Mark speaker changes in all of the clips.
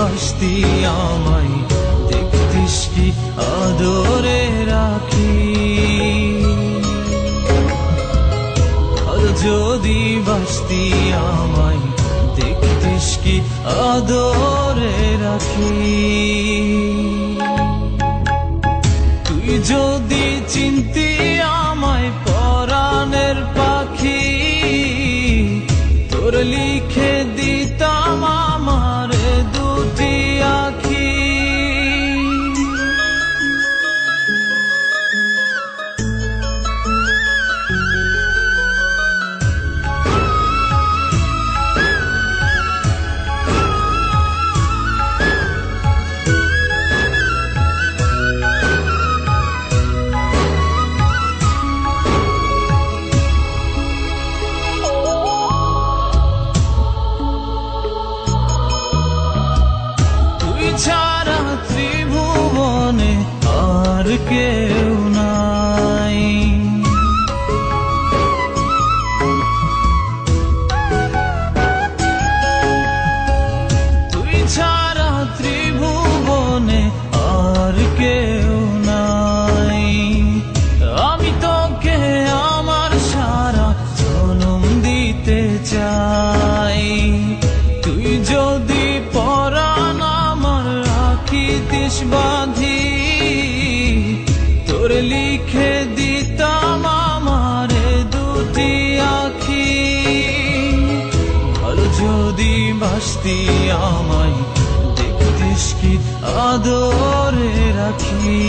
Speaker 1: বাসতি আমায় দেখতিস কি আদরে রাখি। ভালো যদি বাসতি আমায় দেখতিস কি আদরে রাখি। তুই যদি চিনতি আমায় পরাণের পাখি, তোর লিখে দিতাম আমার দুটি আখি। ছাড়া ত্রিভুবনে আর কেউ নাই। তুই ছাড়া ত্রিভুবনে আর কেউ নাই। আমি তোকে আমার সারা জনম দিতে চাই। তুই যদি পরাণ রাখিতিস বাঁধি, তোর লিখে দিতাম আমার দুটি আখি। ভালো যদি বাসতি আমায় দেখতিস কি আদরে রাখি।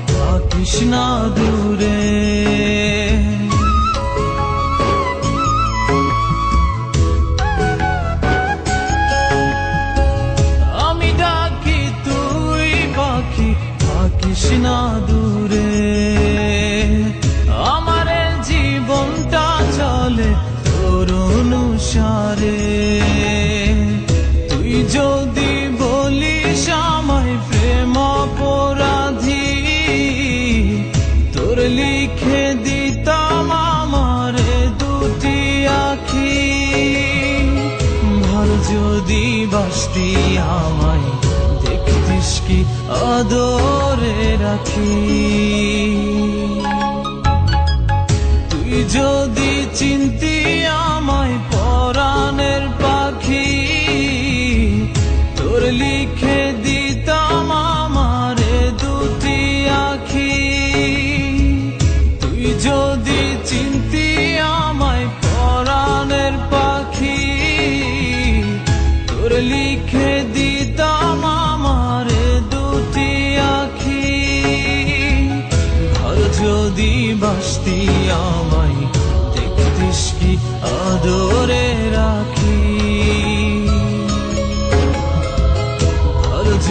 Speaker 1: থাকিস না দূরে, আমি ডাকি তুই পাখি থাকিস না দূরে। আমার জীবনটা চলে তোর অনুসারে। তুই যদি বলিস আমায় প্রেম অপরাধী, তোর লিখে দিতাম আমার দুটি আখি। ভালো যদি বাসতি আমায় দেখতিস কি আদরে রাখি। তুই যদি চিনতি আমায় পরাণের পাখি, তোর লিখে দিতাম আমার দুটি আখি। তুই যদি চিনতি আমায় পরাণের পাখি, তোর লিখে দিতাম আমার দুটি আখি। ভালো যদি বাসতি আমায় দেখতিস কি আদরে রাখি।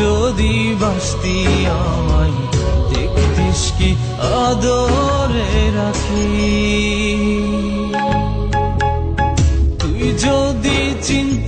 Speaker 1: যদি বাসতি আমায় দেখতিস কি আদরে রাখি। তুই যদি চিন্তা